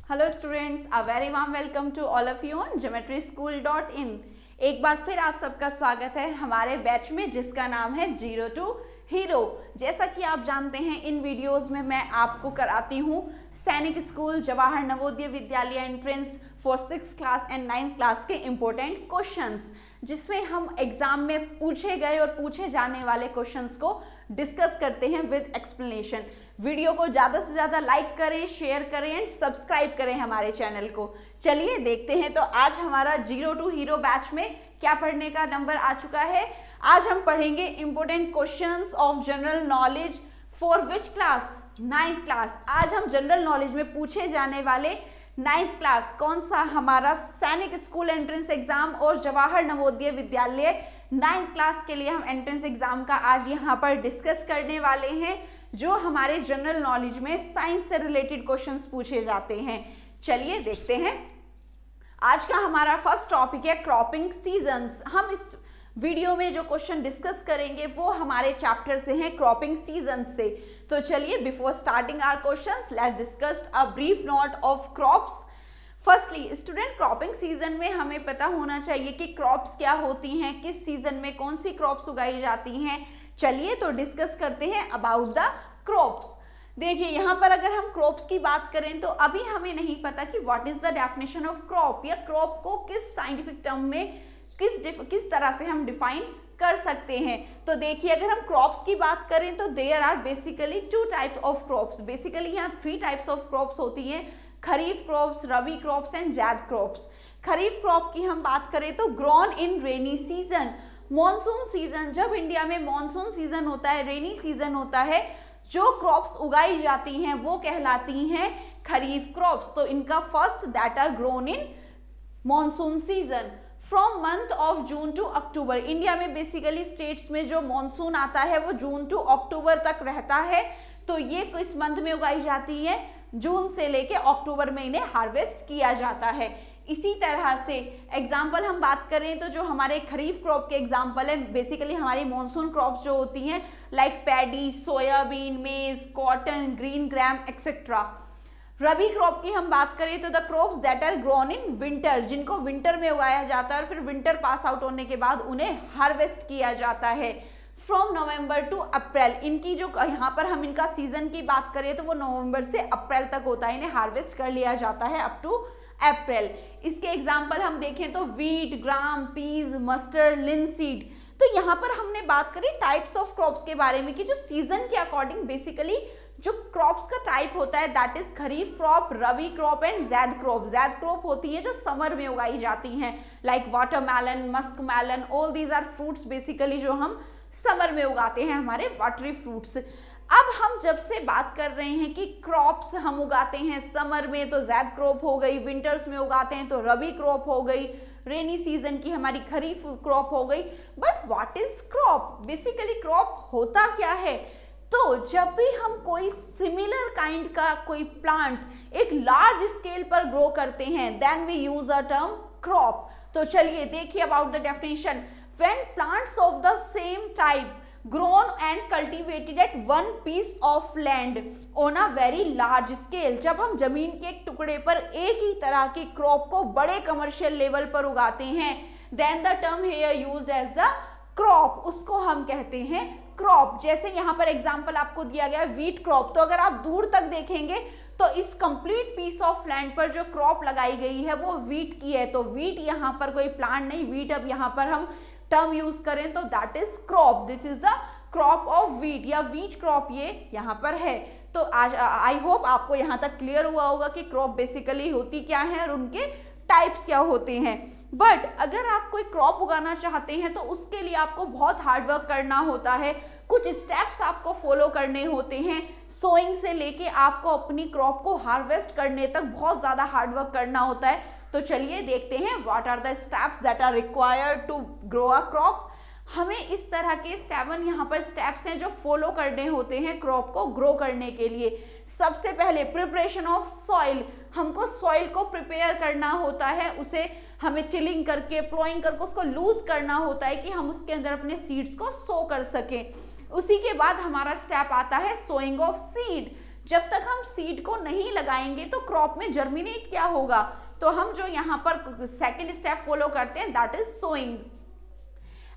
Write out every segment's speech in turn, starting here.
Hello students, a very warm welcome to all of you on geometryschool.in। एक बार फिर आप सबका स्वागत है हमारे बैच में जिसका नाम है जीरो टू हीरो। जैसा कि आप जानते हैं, इन वीडियोस में मैं आपको कराती हूँ सैनिक school Jawahar Navodaya Vidyalaya entrance for 6th class and 9th class के इम्पोर्टेंट क्वेश्चंस, जिसमें हम एग्जाम में पूछे गए और पूछे जाने वाले क्वेश्चंस को डिस्कस करते हैं विद एक्सप्लेनेशन। वीडियो को ज़्यादा से ज़्यादा लाइक करें, शेयर करें एंड सब्सक्राइब करें हमारे चैनल को। चलिए देखते हैं, तो आज हमारा जीरो टू हीरो बैच में क्या पढ़ने का नंबर आ चुका है। आज हम पढ़ेंगे important questions of general knowledge for which class, 9th class. आज हम जनरल नॉलेज में पूछे जाने वाले 9th क्लास, कौन सा हमारा सैनिक स्कूल एंट्रेंस एग्जाम और जवाहर नवोदय विद्यालय 9th क्लास के लिए हम एंट्रेंस एग्जाम का आज यहाँ पर डिस्कस करने वाले हैं, जो हमारे जनरल नॉलेज में साइंस से रिलेटेड क्वेश्चंस पूछे जाते हैं। चलिए देखते हैं। आज का हमारा फर्स्ट टॉपिक है क्रॉपिंग सीजन्स। हम इस वीडियो में जो क्वेश्चन डिस्कस करेंगे वो हमारे चैप्टर से हैं, क्रॉपिंग सीजन से। तो चलिए, before starting our questions, let's discuss a brief note of crops. Firstly student, cropping season में हमें पता होना चाहिए कि क्रॉप्स क्या होती हैं, किस सीजन में कौन सी क्रॉप्स उगाई जाती हैं। चलिए तो डिस्कस करते हैं अबाउट द क्रॉप्स। देखिए, यहाँ पर अगर हम क्रॉप्स की बात करें तो अभी हमें नहीं पता कि what is the definition of crop, या क्रॉप को किस साइंटिफिक टर्म में किस तरह से हम डिफाइन कर सकते हैं। तो देखिए, अगर हम क्रॉप्स की बात करें तो there are basically 2 types of crops. Basically यहाँ 3 टाइप्स ऑफ क्रॉप्स होती हैं, kharif crops, rabi crops and zaid crops. Kharif crop की हम बात करें तो grown in rainy season, monsoon season, जब इंडिया में मॉनसून सीजन होता है, रेनी सीजन होता है, जो क्रॉप्स उगाई जाती हैं वो कहलाती हैं खरीफ क्रॉप्स। तो इनका first, that are grown in monsoon season from month of June to October. India में बेसिकली स्टेट्स में जो मॉनसून आता है वो जून टू अक्टूबर तक रहता है, तो ये किस मंथ में उगाई जाती है, जून से लेके अक्टूबर में इन्हें हार्वेस्ट किया जाता है। इसी तरह से एग्जाम्पल हम बात करें तो जो हमारे खरीफ क्रॉप के एग्जाम्पल है, बेसिकली हमारी मॉनसून क्रॉप्स जो होती हैं like paddy, soybean, maize, cotton, green gram etcetera. Rabi crop की हम बात करें तो the crops that are grown in winter, जिनको विंटर में उगाया जाता है और फिर विंटर पास आउट होने के बाद उन्हें हार्वेस्ट किया जाता है फ्रॉम नवंबर टू अप्रैल। इनकी जो यहाँ पर हम इनका सीजन की बात करें तो वो नवंबर से अप्रैल तक होता है, इन्हें हार्वेस्ट कर लिया जाता है अप टू अप्रैल। इसके एग्जाम्पल हम देखें तो वीट, ग्राम, पीज, मस्टर्ड, लिनसीड। तो यहाँ पर हमने बात करी टाइप्स ऑफ क्रॉप्स के बारे में कि जो सीजन के अकॉर्डिंग बेसिकली जो क्रॉप्स का टाइप होता है that is kharif crop, rabi crop and zaid crop. Zaid crop होती है जो समर में उगाई जाती हैं, like watermelon, musk melon, all these are fruits basically जो हम समर में उगाते हैं, हमारे वाटरी फ्रूट्स। अब हम जब से बात कर रहे हैं कि क्रॉप्स हम उगाते हैं समर में तो जैद क्रॉप हो गई, विंटर्स में उगाते हैं तो रबी क्रॉप हो गई, रेनी सीजन की हमारी खरीफ क्रॉप हो गई। But what is crop? Basically crop होता क्या है? तो जब भी हम कोई सिमिलर काइंड का कोई प्लांट एक लार्ज स्केल पर ग्रो करते हैं, then we use a term crop. तो चलिए देखिए about the definition. When plants of the same type grown and cultivated at one piece of land on a very large scale, जब हम जमीन के एक टुकड़े पर एक ही तरह की क्रॉप को बड़े कमर्शियल लेवल पर उगाते हैं, then the term here used as the crop, उसको हम कहते हैं क्रॉप। जैसे यहाँ पर एग्जाम्पल आपको दिया गया है वीट क्रॉप, तो अगर आप दूर तक देखेंगे तो इस कंप्लीट पीस ऑफ लैंड पर जो क्रॉप लगाई गई है वो वीट की है। तो वीट यहाँ पर कोई प्लांट नहीं, वीट अब यहाँ पर हम टर्म यूज करें तो that is crop, this is the crop of wheat, या वीट क्रॉप ये यहाँ पर है। तो आज आई होप आपको यहाँ तक क्लियर हुआ होगा कि क्रॉप बेसिकली होती क्या है और उनके टाइप्स क्या होते हैं। बट अगर आप कोई क्रॉप उगाना चाहते हैं तो उसके लिए आपको बहुत हार्डवर्क करना होता है, कुछ स्टेप्स आपको फॉलो करने होते हैं। सोइंग से लेके आपको अपनी क्रॉप को हार्वेस्ट करने तक बहुत ज़्यादा हार्डवर्क करना होता है। तो चलिए देखते हैं what are the steps that are required to grow a crop. हमें इस तरह के 7 यहाँ पर स्टेप्स हैं जो फॉलो करने होते हैं क्रॉप को ग्रो करने के लिए। सबसे पहले प्रिपरेशन ऑफ सॉइल, हमको सॉइल को प्रिपेयर करना होता है, उसे हमें टिलिंग करके, प्लोइंग करके उसको लूज करना होता है कि हम उसके अंदर अपने सीड्स को सो कर सकें। उसी के बाद हमारा स्टेप आता है सोइंग ऑफ सीड, जब तक हम सीड को नहीं लगाएंगे तो क्रॉप में जर्मिनेट क्या होगा, तो हम जो यहाँ पर सेकेंड स्टेप फॉलो करते हैं that is sowing.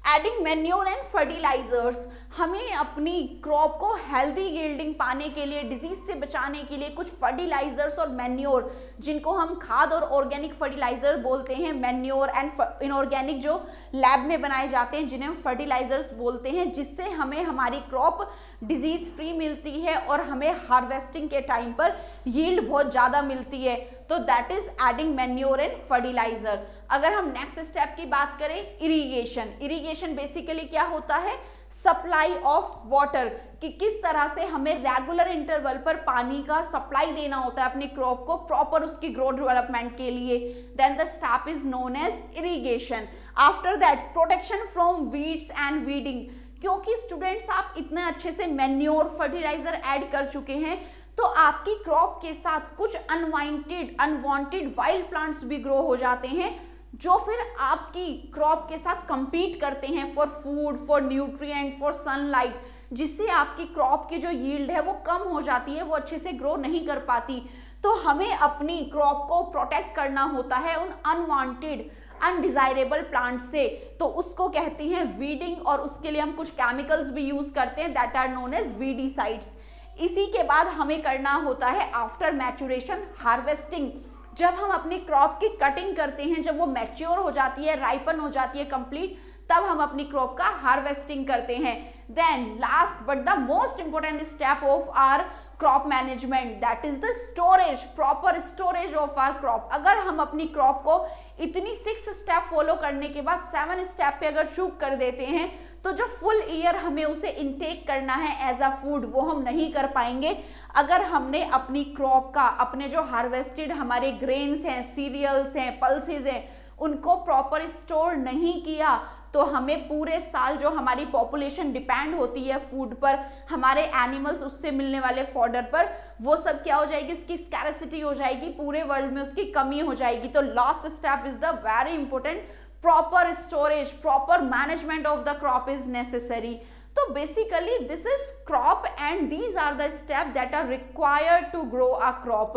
Adding manure and fertilizers, हमें अपनी क्रॉप को हेल्दी यील्डिंग पाने के लिए, डिजीज से बचाने के लिए कुछ फर्टिलाइजर्स और मैन्योर, जिनको हम खाद और ऑर्गेनिक फर्टिलाइजर बोलते हैं, मैन्योर एंड इनऑर्गेनिक जो लैब में बनाए जाते हैं जिन्हें हम फर्टिलाइजर्स बोलते हैं, जिससे हमें हमारी क्रॉप डिजीज फ्री मिलती है और हमें हार्वेस्टिंग के टाइम पर यील्ड बहुत ज़्यादा मिलती है। तो that is adding manure and fertilizer. अगर हम नेक्स्ट स्टेप की बात करें, इरिगेशन। इरिगेशन बेसिकली क्या होता है, सप्लाई ऑफ वाटर, कि किस तरह से हमें रेगुलर इंटरवल पर पानी का सप्लाई देना होता है अपनी क्रॉप को प्रॉपर उसकी ग्रोथ डेवलपमेंट के लिए। Then the step is known as irrigation. After that protection from weeds and weeding, क्योंकि स्टूडेंट्स आप इतने अच्छे से मैन्योर फर्टिलाइजर ऐड कर चुके हैं तो आपकी क्रॉप के साथ कुछ अनवांटेड वाइल्ड प्लांट्स भी ग्रो हो जाते हैं, जो फिर आपकी क्रॉप के साथ compete करते हैं for food, for nutrient, for sunlight, जिससे आपकी क्रॉप की जो यील्ड है वो कम हो जाती है, वो अच्छे से ग्रो नहीं कर पाती। तो हमें अपनी क्रॉप को प्रोटेक्ट करना होता है उन अनवांटेड अनडिजायरेबल प्लांट से, तो उसको कहते हैं वीडिंग, और उसके लिए हम कुछ केमिकल्स भी यूज करते हैं that are known as weedicides. इसी के बाद हमें करना होता है आफ्टर मैचुरेशन हार्वेस्टिंग। जब हम अपनी क्रॉप की कटिंग करते हैं, जब वो मैच्योर हो जाती है, राइपन हो जाती है कंप्लीट, तब हम अपनी क्रॉप का हार्वेस्टिंग करते हैं। Then last but the most important step of our crop management that is the storage, proper storage of our crop. अगर हम अपनी क्रॉप को इतनी 6 स्टेप फॉलो करने के बाद 7 स्टेप पे अगर चूक कर देते हैं तो जो फुल ईयर हमें उसे इनटेक करना है एज अ फूड वो हम नहीं कर पाएंगे अगर हमने अपनी क्रॉप का, अपने जो हार्वेस्टेड हमारे ग्रेन्स हैं, सीरियल्स हैं, पल्सेस हैं, उनको प्रॉपर स्टोर नहीं किया तो हमें पूरे साल जो हमारी पॉपुलेशन डिपेंड होती है फूड पर, हमारे एनिमल्स उससे मिलने वाले फॉडर पर, वो सब क्या हो जाएगी, उसकी स्कैरसिटी हो जाएगी, पूरे वर्ल्ड में उसकी कमी हो जाएगी। तो last step is the very important, proper storage, proper management of the crop is necessary. तो basically this is crop and these are the step that are required to grow a crop.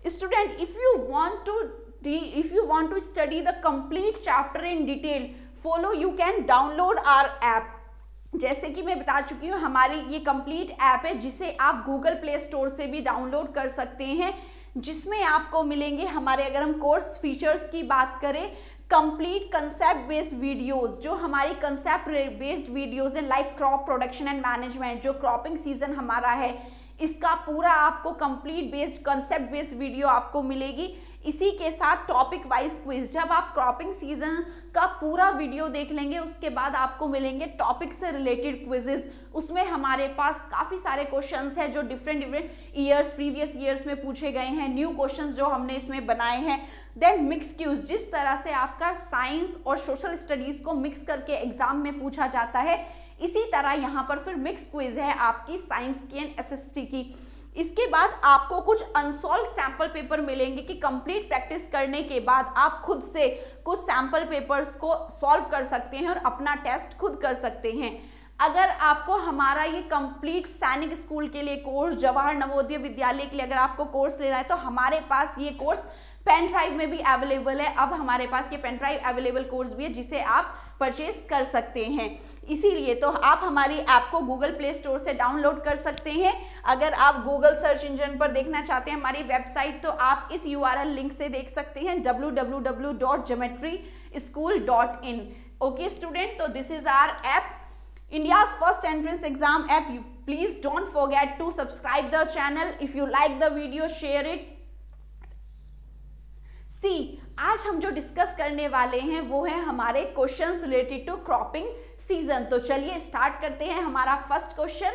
Student, if you want to study the complete chapter in detail, follow, you can download our app। जैसे कि मैं बता चुकी हूँ, हमारी ये complete app है जिसे आप गूगल प्ले स्टोर से भी डाउनलोड कर सकते हैं, जिसमें आपको मिलेंगे हमारे, अगर हम कोर्स फीचर्स की बात करें, कंप्लीट कंसेप्ट बेस्ड वीडियोस, जो हमारी कंसेप्ट बेस्ड वीडियोस हैं, like crop production and management, जो क्रॉपिंग सीजन हमारा है इसका पूरा आपको complete based concept based video आपको मिलेगी। इसी के साथ टॉपिक वाइज क्विज, जब आप क्रॉपिंग सीजन का पूरा वीडियो देख लेंगे उसके बाद आपको मिलेंगे टॉपिक से रिलेटेड क्विजेस। उसमें हमारे पास काफ़ी सारे क्वेश्चंस हैं जो डिफरेंट ईयर्स, प्रीवियस ईयर्स में पूछे गए हैं, न्यू क्वेश्चंस जो हमने इसमें बनाए हैं। देन मिक्स क्यूज, जिस तरह से आपका साइंस और सोशल स्टडीज़ को मिक्स करके एग्जाम में पूछा जाता है, इसी तरह यहाँ पर फिर मिक्स क्विज है आपकी साइंस की एंड एसएसटी की। इसके बाद आपको कुछ अनसॉल्व सैंपल पेपर मिलेंगे कि कंप्लीट प्रैक्टिस करने के बाद आप खुद से कुछ सैंपल पेपर्स को सॉल्व कर सकते हैं और अपना टेस्ट खुद कर सकते हैं। अगर आपको हमारा ये कंप्लीट सैनिक स्कूल के लिए कोर्स, जवाहर नवोदय विद्यालय के लिए अगर आपको कोर्स लेना है तो हमारे पास ये कोर्स पेन ड्राइव में भी अवेलेबल है। अब हमारे पास ये पेन ड्राइव अवेलेबल कोर्स भी है जिसे आप परचेज कर सकते हैं। इसीलिए तो आप हमारी ऐप को गूगल प्ले स्टोर से डाउनलोड कर सकते हैं। अगर आप गूगल सर्च इंजन पर देखना चाहते हैं हमारी वेबसाइट तो आप इस URL लिंक से देख सकते हैं www.geometryschool.in। ओके स्टूडेंट, तो this is our app, India's first entrance exam app. Please don't forget to subscribe the channel. If you like the video, share it. आज हम जो डिस्कस करने वाले हैं वो है हमारे questions related to cropping season. तो चलिए स्टार्ट करते हैं। हमारा first question,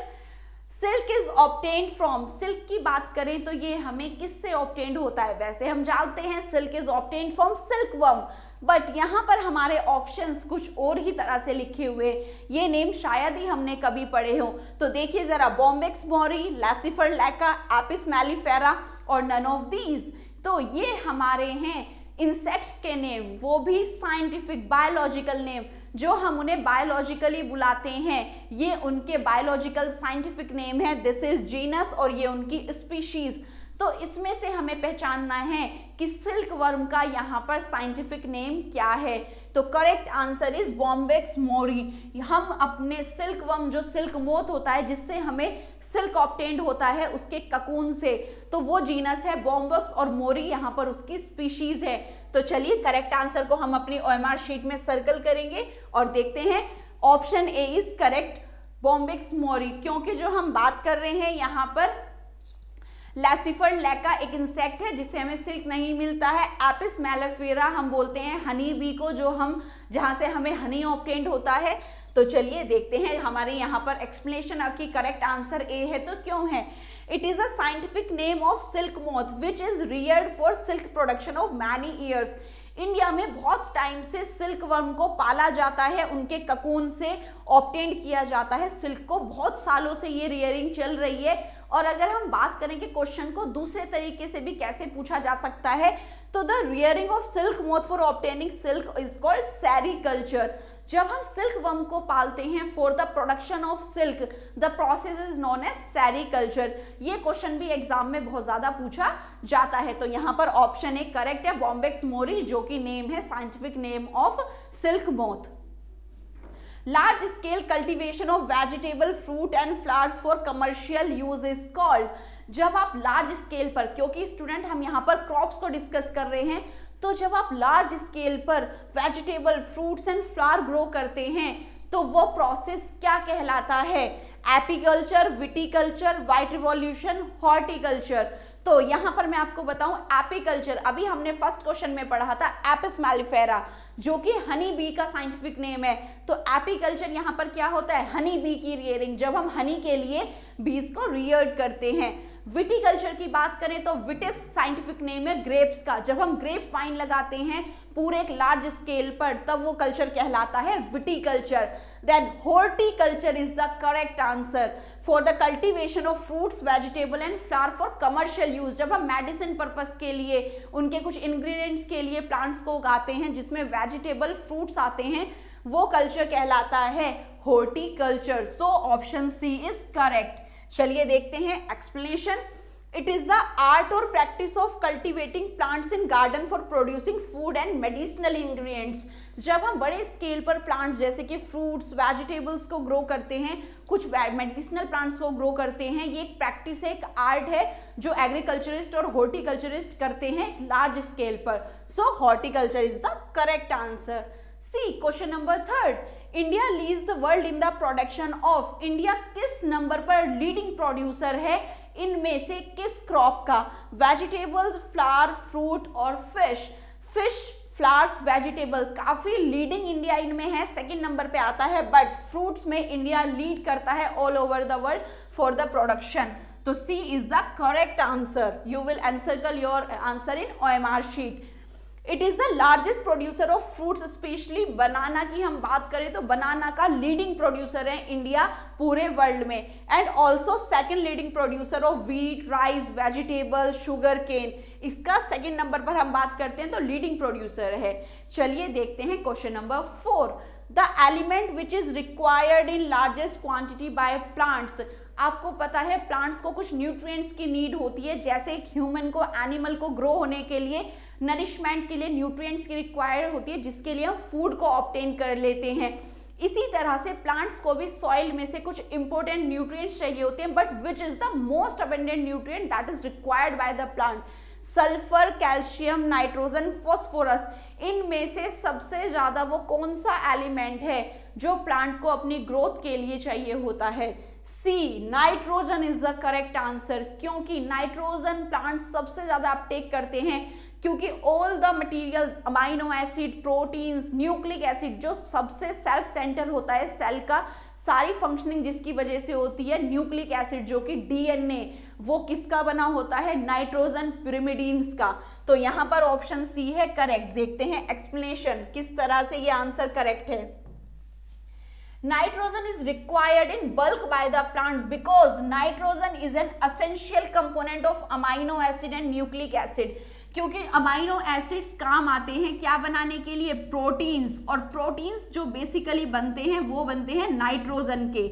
silk is obtained from, silk की बात करें तो ये हमें किससे ऑब्टेन्ड होता है? वैसे हम जानते हैं silk is obtained from silkworm, but यहाँ पर हमारे ऑप्शंस कुछ और ही तरह से लिखे हुए, ये नेम शायद ही हमने कभी पढ़े हो। तो देखिए जरा, बॉम्बेक्स मोरी, लैसिफर लैका, एपिस मैलिफेरा और नन ऑफ दीज। तो ये हमारे हैं इंसेक्ट्स के नेम, वो भी साइंटिफिक बायोलॉजिकल नेम जो हम उन्हें बायोलॉजिकली बुलाते हैं, ये उनके बायोलॉजिकल साइंटिफिक नेम है, दिस इज जीनस, और ये उनकी स्पीशीज। तो इसमें से हमें पहचानना है कि सिल्क वर्म का यहाँ पर साइंटिफिक नेम क्या है। तो करेक्ट आंसर इज बॉम्बेक्स मोरी। हम अपने सिल्क वर्म, जो सिल्क मोथ होता है जिससे हमें सिल्क ऑब्टेन्ड होता है उसके ककून से, तो वो जीनस है बॉम्बेक्स, और मोरी यहाँ पर उसकी स्पीशीज है। तो चलिए करेक्ट आंसर को हम अपनी OMR शीट में सर्कल करेंगे और देखते हैं। Option A is correct, Bombyx मोरी, क्योंकि जो हम बात कर रहे हैं यहाँ पर लैसिफर लैका एक इंसेक्ट है जिससे हमें सिल्क नहीं मिलता है। एपिस मेलिफेरा हम बोलते हैं हनी बी को, जो हम जहां से हमें हनी ऑब्टेन्ड होता है। तो चलिए देखते हैं हमारे यहाँ पर एक्सप्लेनेशन की करेक्ट आंसर ए है तो क्यों है। It is a scientific name of silk moth which is Rudyard for silk production of many years. India में बहुत टाइम से सिल्क वर्म को पाला जाता है, उनके ककून से ऑब्टेन्ड किया जाता है सिल्क को, बहुत सालों से ये रियरिंग चल रही है। और अगर हम बात करें कि क्वेश्चन को दूसरे तरीके से भी कैसे पूछा जा सकता है, तो the rearing of silk moth for obtaining silk is called sericulture. जब हम सिल्क वर्म को पालते हैं for the production of silk, the process is known as sericulture. ये क्वेश्चन भी एग्जाम में बहुत ज्यादा पूछा जाता है। तो यहाँ पर ऑप्शन ए करेक्ट है, बॉम्बेक्स मोरी, जो कि नेम है scientific name of silk moth. Large scale cultivation of vegetable, fruit and flowers for commercial use is called. जब आप लार्ज स्केल पर, क्योंकि स्टूडेंट हम यहाँ पर क्रॉप्स को डिस्कस कर रहे हैं, तो जब आप लार्ज स्केल पर vegetable, fruits and flower grow करते हैं तो वो प्रोसेस क्या कहलाता है? Apiculture, viticulture, white revolution, horticulture. तो यहाँ पर मैं आपको बताऊं एपीकल्चर, अभी हमने फर्स्ट क्वेश्चन में पढ़ा था एपिस मेलिफेरा, जो कि हनी बी का साइंटिफिक नेम है। तो एपीकल्चर यहाँ पर क्या होता है? हनी बी की रियरिंग, जब हम हनी के लिए बीज को रियर्ड करते हैं। विटीकल्चर की बात करें तो विटिस साइंटिफिक नेम है ग्रेप्स का, जब हम ग्रेप वाइन लगाते हैं पूरे एक लार्ज स्केल पर, तब वो कल्चर कहलाता है viticulture. Then horticulture is the correct answer for the cultivation of fruits, vegetable and flower for commercial use. जब हम मेडिसिन पर्पस के लिए, उनके कुछ इंग्रेडिएंट्स के लिए प्लांट्स को उगाते हैं जिसमें वेजिटेबल, फ्रूट्स आते हैं, वो कल्चर कहलाता है horticulture. So option C is correct. चलिए देखते हैं explanation. It is the art और practice of cultivating plants in garden for producing food and medicinal ingredients. जब हम बड़े स्केल पर प्लांट्स जैसे कि फ्रूट्स, वेजिटेबल्स को ग्रो करते हैं, कुछ मेडिसिनल प्लांट्स को ग्रो करते हैं, ये एक प्रैक्टिस है, एक आर्ट है जो एग्रीकल्चरिस्ट और हॉर्टिकल्चरिस्ट करते हैं लार्ज स्केल पर। So horticulture is the correct answer. See question number 3, India leads the world in the production of. India किस नंबर पर लीडिंग प्रोड्यूसर है इनमें से किस क्रॉप का? वेजिटेबल्स, फ्लावर, फ्रूट और फिश। फिश, फ्लावर्स, वेजिटेबल काफी लीडिंग इंडिया इनमें है, सेकंड नंबर पे आता है, बट फ्रूट्स में इंडिया लीड करता है all over the world for the production. तो C is the correct answer. You will encircle your answer in OMR sheet. It is the largest producer of fruits, specially banana की हम बात करें तो banana का leading producer है India पूरे world में, and also second leading producer of wheat, rice, vegetable, sugar cane. इसका सेकेंड नंबर पर हम बात करते हैं तो लीडिंग प्रोड्यूसर है। चलिए देखते हैं question number 4, the element which is required in largest quantity by plants. आपको पता है प्लांट्स को कुछ न्यूट्रिएंट्स की नीड होती है, जैसे एक ह्यूमन को, एनिमल को ग्रो होने के लिए, नरिशमेंट के लिए न्यूट्रिएंट्स की रिक्वायर्ड होती है, जिसके लिए हम फूड को ऑब्टेन कर लेते हैं। इसी तरह से प्लांट्स को भी सॉइल में से कुछ इंपॉर्टेंट न्यूट्रिएंट्स चाहिए होते हैं, but which is the most abundant nutrient that is required by the plant? Sulphur, calcium, nitrogen, phosphorus. इनमें से सबसे ज्यादा वो कौन सा एलिमेंट है जो प्लांट को अपनी ग्रोथ के लिए चाहिए होता है? C, nitrogen is the correct answer, क्योंकि नाइट्रोजन प्लांट सबसे ज्यादा अपटेक करते हैं, क्योंकि all the material, amino acid, proteins, nucleic acid, जो सबसे सेल्फ सेंटर होता है सेल का, सारी फंक्शनिंग जिसकी वजह से होती है, न्यूक्लिक एसिड जो कि DNA, वो किसका बना होता है? नाइट्रोजन पिरिमिडीन्स का। तो यहाँ पर ऑप्शन सी है करेक्ट। देखते हैं एक्सप्लेनेशन किस तरह से ये आंसर करेक्ट है। Nitrogen is required in bulk by the plant because nitrogen is an essential component of amino acid and nucleic acid. क्योंकि अमाइनो एसिड्स काम आते हैं क्या बनाने के लिए, प्रोटीन्स, और प्रोटीन्स जो बेसिकली बनते हैं वो बनते हैं नाइट्रोजन के।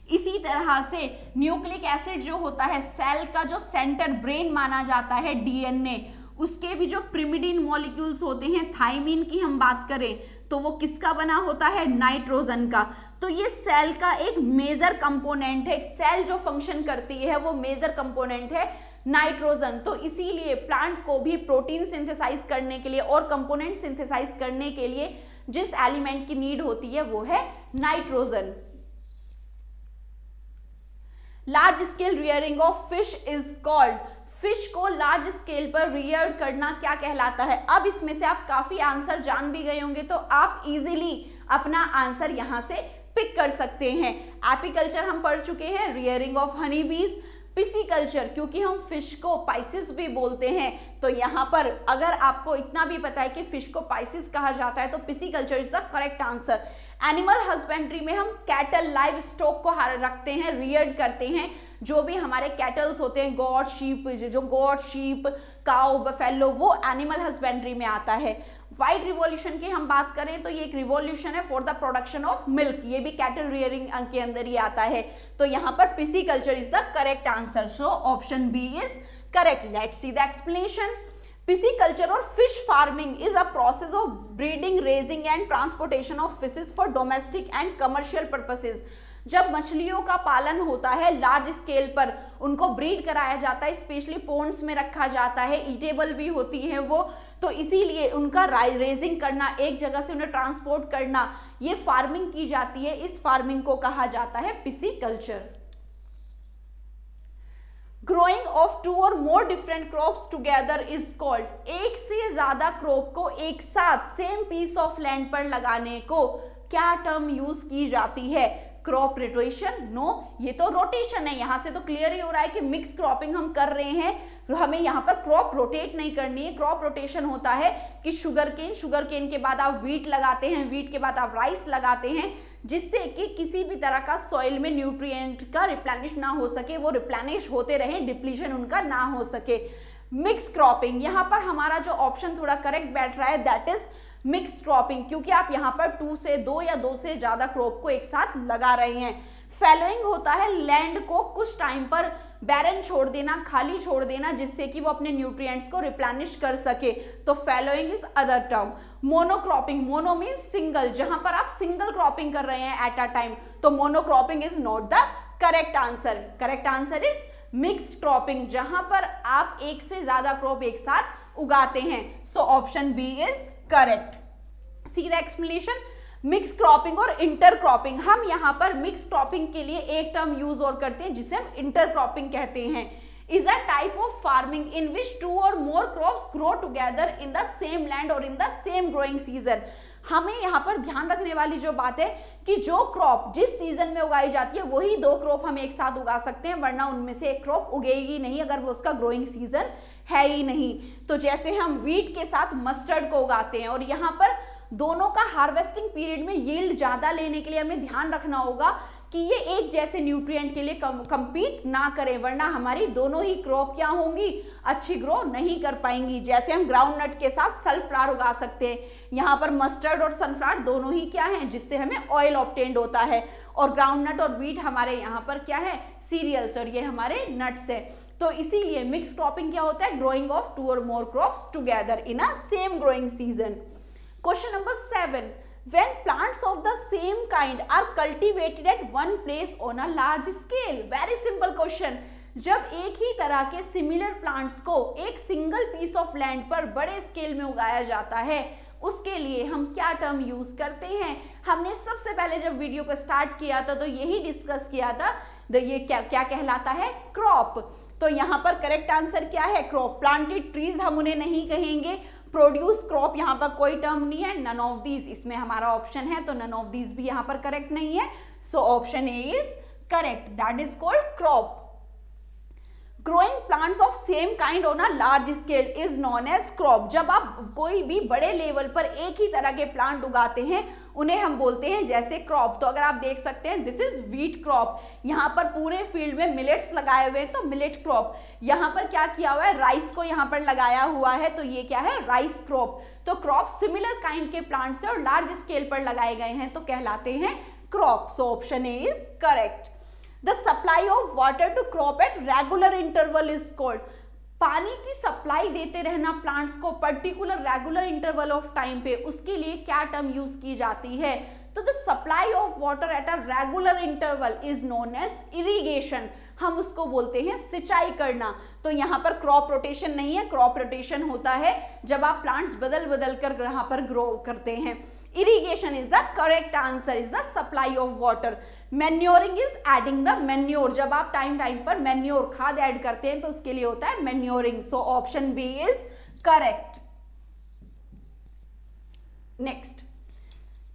इसी तरह से न्यूक्लिक एसिड जो होता है, सेल का जो सेंटर ब्रेन माना जाता है डीएनए, उसके भी जो प्रिमिडिन मॉलिक्यूल्स होते हैं, थाइमिन की हम बात करें तो वो किसका बना होता है, नाइट्रोजन का। तो ये सेल का एक मेजर कंपोनेंट है, सेल जो फंक्शन करती है वो मेजर कंपोनेंट है नाइट्रोजन। तो इसीलिए प्लांट को भी प्रोटीन सिंथेसाइज करने के लिए और कंपोनेंट सिंथेसाइज करने के लिए जिस एलिमेंट की नीड होती है वो है nitrogen. Large scale rearing of fish is called, fish को लार्ज स्केल पर रियर करना क्या कहलाता है। अब इसमें से आप काफी आंसर जान भी गए होंगे तो आप इजीली अपना आंसर यहां से पिक कर सकते हैं। एपीकल्चर हम पढ़ चुके हैं, रियरिंग ऑफ हनी बीज, पिसीकल्चर क्योंकि हम फिश को पाइसिस भी बोलते हैं, तो यहाँ पर अगर आपको इतना भी पता है कि फिश को पाइसिस कहा जाता है तो pisciculture is the correct answer. Animal husbandry में हम कैटल, लाइव स्टॉक को रखते हैं, रियर्ड करते हैं, जो भी हमारे कैटल्स होते हैं, गॉड शीप, जो गॉड शीप, काउ, बफेलो, वो एनिमल हस्बेंड्री में आता है। व्हाइट रिवॉल्यूशन की हम बात करें तो ये एक रिवॉल्यूशन है for the production of milk, ये भी कैटल रियरिंग के अंदर ही आता है। तो यहाँ पर pisciculture is the correct answer, so option B is correct. Let's see the explanation. Pisciculture or fish farming is a process of breeding, raising and transportation of fishes for domestic and commercial purposes. जब मछलियों का पालन होता है large scale पर, उनको breed कराया जाता है, स्पेशली पोन्ड्स में रखा जाता है, ईटेबल भी होती हैं वो, तो इसीलिए उनका रेजिंग करना, एक जगह से उन्हें ट्रांसपोर्ट करना, ये फार्मिंग की जाती है। इस फार्मिंग को कहा जाता है पिसीकल्चर। ग्रोइंग ऑफ टू और more different crops together is called, एक से ज्यादा क्रॉप को एक साथ सेम पीस ऑफ लैंड पर लगाने को क्या टर्म यूज की जाती है, क्रॉप रोटेशन? नो, ये तो रोटेशन है। यहां से तो क्लियर ही हो रहा है कि मिक्स क्रॉपिंग हम कर रहे हैं, हमें यहाँ पर क्रॉप रोटेट नहीं करनी है। क्रॉप रोटेशन होता है कि शुगर केन के बाद आप व्हीट लगाते हैं, व्हीट के बाद आप राइस लगाते हैं, जिससे कि किसी भी तरह का सॉइल में न्यूट्रिएंट का रिप्लेनिश ना हो सके, वो रिप्लेनिश होते रहे, डिप्लीशन उनका ना हो सके। मिक्स क्रॉपिंग, यहाँ पर हमारा जो ऑप्शन थोड़ा करेक्ट बैठ रहा है, दैट इज मिक्स्ड क्रॉपिंग, क्योंकि आप यहाँ पर 2 से 2 या 2 से ज्यादा क्रॉप को एक साथ लगा रहे हैं। फैलोइंग होता है लैंड को कुछ टाइम पर बैरन छोड़ देना, खाली छोड़ देना, जिससे कि वो अपने न्यूट्रिएंट्स को रिप्लेनिश कर सके, तो fallowing is other term. Monocropping, mono means single, जहां पर आप सिंगल क्रॉपिंग कर रहे हैं एट अ टाइम, तो monocropping is not the correct answer. Correct answer is mixed cropping, जहां पर आप एक से ज्यादा क्रॉप एक साथ उगाते हैं। So option B is correct. See the explanation. Mix cropping और इंटर क्रॉपिंग, हम यहाँ पर मिक्स क्रॉपिंग के लिए एक टर्म यूज और करते हैं जिसे हम इंटर क्रॉपिंग कहते हैं। Is a type of farming in which 2 और more crops grow together in the same land और in the same growing season. हमें यहाँ पर ध्यान रखने वाली जो बात है कि जो क्रॉप जिस सीजन में उगाई जाती है वही 2 क्रॉप हम एक साथ उगा सकते हैं, वरना उनमें से एक क्रॉप उगेगी नहीं अगर वो उसका ग्रोइंग सीजन है ही नहीं। तो जैसे हम व्हीट के साथ मस्टर्ड को उगाते हैं, और यहाँ पर दोनों का हार्वेस्टिंग पीरियड में यील्ड ज्यादा लेने के लिए हमें ध्यान रखना होगा कि ये एक जैसे न्यूट्रिएंट के लिए कंपीट ना करें, वरना हमारी दोनों ही क्रॉप क्या होंगी, अच्छी ग्रो नहीं कर पाएंगी। जैसे हम ग्राउंड नट के साथ सनफ्लावर उगा सकते हैं, यहाँ पर मस्टर्ड और सनफ्लावर दोनों ही क्या हैं, जिससे हमें ऑयल ऑब्टेन्ड होता है, और ग्राउंड नट और व्हीट हमारे यहाँ पर क्या है, सीरियल्स, और ये हमारे नट्स है। तो इसीलिए मिक्स क्रॉपिंग क्या होता है, ग्रोइंग ऑफ 2 और more crops together in a same growing season. Question number 7. When plants of the same kind are cultivated at one place on a large scale. Very simple question. जब एक ही तरह के similar plants को एक single piece of land पर बड़े scale में उगाया जाता है, उसके लिए हम क्या टर्म यूज करते हैं? हमने सबसे पहले जब वीडियो को स्टार्ट किया था तो यही डिस्कस किया था, ये क्या कहलाता है, क्रॉप। तो यहाँ पर करेक्ट आंसर क्या है, क्रॉप। प्लांटेड ट्रीज हम उन्हें नहीं कहेंगे, प्रोड्यूस क्रॉप यहाँ पर कोई टर्म नहीं है, नन ऑफ दीज इसमें हमारा ऑप्शन है, तो नन ऑफ दीज भी यहाँ पर करेक्ट नहीं है। So option A is correct, that is called crop. Growing plants of same kind on a large scale is known as crop. जब आप कोई भी बड़े लेवल पर एक ही तरह के प्लांट उगाते हैं उन्हें हम बोलते हैं जैसे क्रॉप। तो अगर आप देख सकते हैं दिस इज व्हीट क्रॉप, यहाँ पर पूरे फील्ड में मिलेट्स लगाए हुए हैं तो मिलेट क्रॉप। यहाँ पर क्या किया हुआ है, राइस को यहाँ पर लगाया हुआ है तो ये क्या है, राइस क्रॉप। तो क्रॉप सिमिलर काइंड के प्लांट से और लार्ज स्केल पर लगाए गए हैं तो कहलाते हैं crop. So option A is correct. The supply of water to crop at regular interval is called. पानी की सप्लाई देते रहना प्लांट्स को particular regular interval of time पे, उसके लिए क्या टर्म यूज की जाती है? तो the supply of water at a regular interval is known as irrigation. हम उसको बोलते हैं सिंचाई करना। तो यहाँ पर क्रॉप रोटेशन नहीं है, क्रॉप रोटेशन होता है जब आप प्लांट्स बदल बदल कर यहाँ पर ग्रो करते हैं। Irrigation is the correct answer, is the supply of water. Manuring is adding the manure. जब आप टाइम टाइम पर मैन्योर खाद ऐड करते हैं तो उसके लिए होता है manuring. So option B is correct. Next,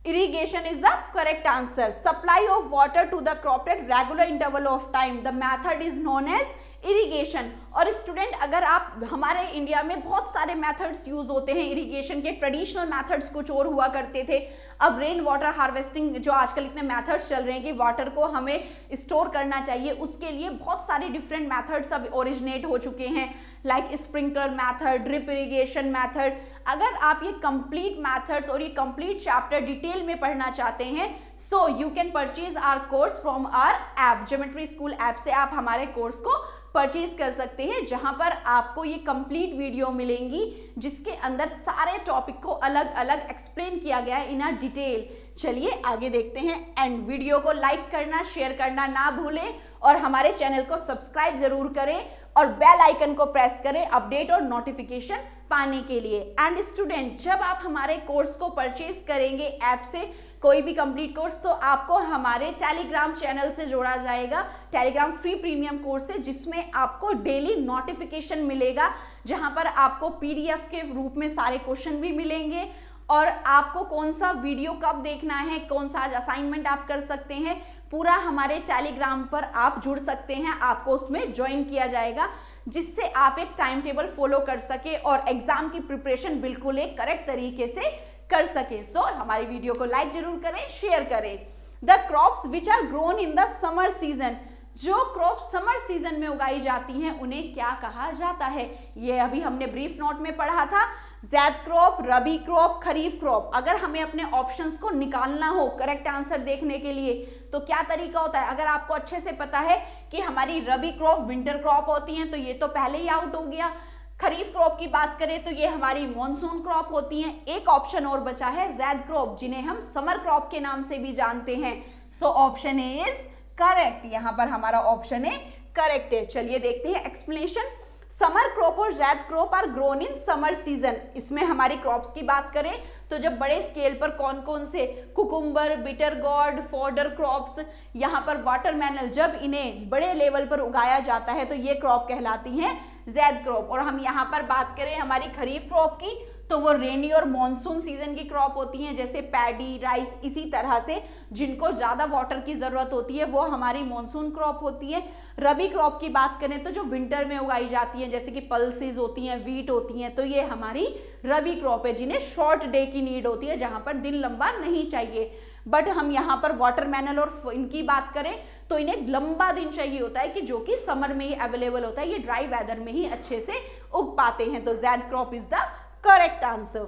irrigation is the correct answer. Supply of water to the crop at regular interval of time. The method is known as irrigation. और student अगर आप, हमारे इंडिया में बहुत सारे methods use होते हैं irrigation के। ट्रेडिशनल मेथड्स कुछ और हुआ करते थे, अब रेन वाटर हार्वेस्टिंग जो आजकल इतने मेथड्स चल रहे हैं कि वाटर को हमें स्टोर करना चाहिए, उसके लिए बहुत सारे डिफरेंट मेथड्स अब ओरिजिनेट हो चुके हैं, like sprinkler method, drip irrigation method. अगर आप ये कंप्लीट मेथड्स और ये कंप्लीट चैप्टर डिटेल में पढ़ना चाहते हैं so you can purchase our course from our app, geometry school app से आप हमारे कोर्स को परचेज कर सकते हैं, जहां पर आपको ये कंप्लीट वीडियो मिलेंगी जिसके अंदर सारे टॉपिक को अलग अलग एक्सप्लेन किया गया है इन अ डिटेल। चलिए आगे देखते हैं एंड वीडियो को लाइक करना, शेयर करना ना भूलें और हमारे चैनल को सब्सक्राइब जरूर करें और बेल आइकन को प्रेस करें अपडेट और नोटिफिकेशन पाने के लिए। एंड स्टूडेंट, जब आप हमारे कोर्स को परचेज करेंगे ऐप से कोई भी कंप्लीट कोर्स, तो आपको हमारे टेलीग्राम चैनल से जोड़ा जाएगा, टेलीग्राम फ्री प्रीमियम कोर्स है, जिसमें आपको डेली नोटिफिकेशन मिलेगा, जहां पर आपको पीडीएफ के रूप में सारे क्वेश्चन भी मिलेंगे और आपको कौन सा वीडियो कब देखना है, कौन सा आज असाइनमेंट आप कर सकते हैं, पूरा हमारे टेलीग्राम पर आप जुड़ सकते हैं, आपको उसमें ज्वाइन किया जाएगा, जिससे आप एक टाइम टेबल फॉलो कर सके और एग्जाम की प्रिपरेशन बिल्कुल एक करेक्ट तरीके से कर सके। सो हमारी वीडियो को लाइक जरूर करें, शेयर करें। The crops which are grown in the summer season, जो क्रॉप समर सीजन में उगाई जाती हैं उन्हें क्या कहा जाता है? ये अभी हमने ब्रीफ नोट में पढ़ा था। ज़ैद क्रॉप, रबी क्रॉप, खरीफ क्रॉप। अगर हमें अपने ऑप्शंस को निकालना हो करेक्ट आंसर देखने के लिए तो क्या तरीका होता है? अगर आपको अच्छे से पता है कि हमारी रबी क्रॉप विंटर क्रॉप होती हैं तो ये तो पहले ही आउट हो गया। खरीफ क्रॉप की बात करें तो ये हमारी मॉनसून क्रॉप होती हैं। एक ऑप्शन और बचा है ज़ैद क्रॉप, जिन्हें हम समर क्रॉप के नाम से भी जानते हैं। So option A is correct. यहाँ पर हमारा ऑप्शन ए करेक्ट है। चलिए देखते हैं एक्सप्लेनेशन। समर क्रॉप और zaid crop are grown in summer season. इसमें हमारी क्रॉप्स की बात करें तो जब बड़े स्केल पर कौन कौन से, cucumber, bitter gourd, fodder crops, यहाँ पर वाटरमेलन, जब इन्हें बड़े लेवल पर उगाया जाता है तो ये क्रॉप कहलाती हैं ज़ैद क्रॉप। और हम यहाँ पर बात करें हमारी खरीफ क्रॉप की तो वो रेनी और मॉनसून सीजन की क्रॉप होती हैं, जैसे पैडी, राइस, इसी तरह से जिनको ज़्यादा वाटर की ज़रूरत होती है वो हमारी मॉनसून क्रॉप होती है। रबी क्रॉप की बात करें तो जो विंटर में उगाई जाती हैं, जैसे कि पल्सेस होती हैं, वीट होती हैं, तो ये हमारी रबी क्रॉप है, जिन्हें शॉर्ट डे की नीड होती है, जहाँ पर दिन लंबा नहीं चाहिए। बट हम यहाँ पर वाटरमेलन और इनकी बात करें तो इन्हें लंबा दिन चाहिए होता है, कि जो कि समर में ही अवेलेबल होता है, ये ड्राई वेदर में ही अच्छे से उग पाते हैं। तो zaid crop is the correct answer.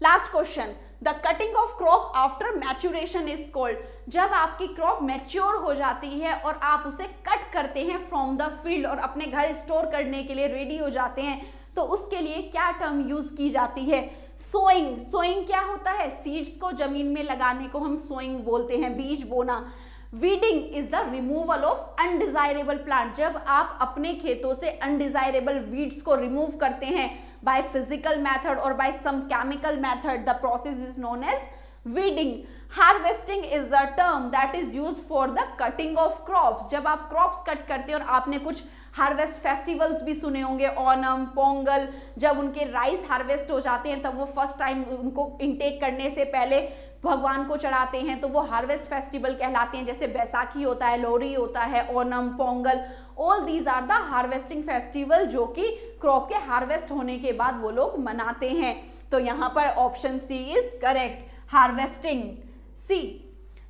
Last question, the cutting of crop after maturation is called. जब आपकी क्रॉप मैच्योर हो जाती है और आप उसे कट करते हैं फ्रॉम द फील्ड और अपने घर स्टोर करने के लिए रेडी हो जाते हैं तो उसके लिए क्या टर्म यूज की जाती है? सोइंग। सोइंग क्या होता है? सीड्स को जमीन में लगाने को हम सोइंग बोलते हैं, बीज बोना। Weeding is the removal of undesirable plant. जब आप अपने खेतों से अनडिजायरेबल वीड्स को रिमूव करते हैं बाय फिजिकल मेथड और by some chemical method, the process is known as weeding. Harvesting is the term that is used for the cutting of crops. जब आप क्रॉप्स कट करते हैं, और आपने कुछ हार्वेस्ट फेस्टिवल्स भी सुने होंगे, ओनम, पोंगल, जब उनके राइस हार्वेस्ट हो जाते हैं तब वो फर्स्ट टाइम उनको इनटेक करने से पहले भगवान को चढ़ाते हैं, तो वो हार्वेस्ट फेस्टिवल कहलाते हैं। जैसे बैसाखी होता है, लोहड़ी होता है, Onam, Pongal, all these are the harvesting festival जो कि क्रॉप के हार्वेस्ट होने के बाद वो लोग मनाते हैं। तो यहाँ पर option C is correct. Harvesting. C,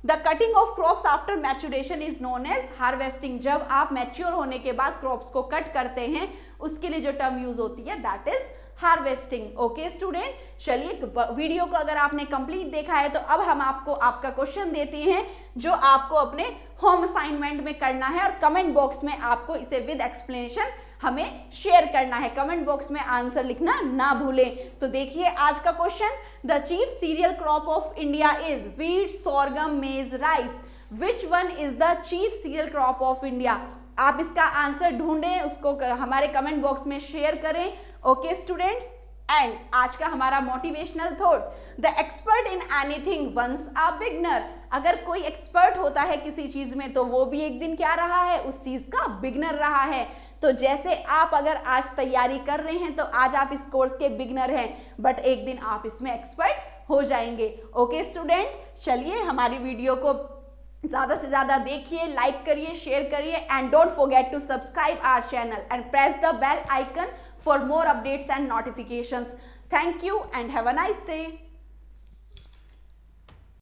the cutting of crops after maturation is known as harvesting. जब आप मैच्योर होने के बाद क्रॉप्स को कट करते हैं उसके लिए जो टर्म यूज होती है that is harvesting. Okay student, चलिए वीडियो को अगर आपने कंप्लीट देखा है तो अब हम आपको आपका क्वेश्चन देते हैं जो आपको अपने होम असाइनमेंट में करना है और कमेंट बॉक्स में आपको इसे विद एक्सप्लेनेशन हमें शेयर करना है। कमेंट बॉक्स में आंसर लिखना ना भूलें। तो देखिए आज का question, the chief cereal crop of India is wheat, sorghum, maize, rice. Which one is the chief cereal crop of India? आप इसका आंसर ढूंढें, उसको हमारे कमेंट बॉक्स में शेयर करें। ओके स्टूडेंट्स, एंड आज का हमारा motivational thought, the expert in anything once a beginner. अगर कोई एक्सपर्ट होता है किसी चीज में तो वो भी एक दिन क्या रहा है, उस चीज का बिगनर रहा है। तो जैसे आप अगर आज तैयारी कर रहे हैं तो आज आप इस कोर्स के बिगनर हैं, बट एक दिन आप इसमें एक्सपर्ट हो जाएंगे। ओके स्टूडेंट, चलिए हमारी वीडियो को ज़्यादा से ज़्यादा देखिए, लाइक करिए, शेयर करिए, and don't forget to subscribe our channel and press the bell icon for more updates and notifications. Thank you and have a nice day.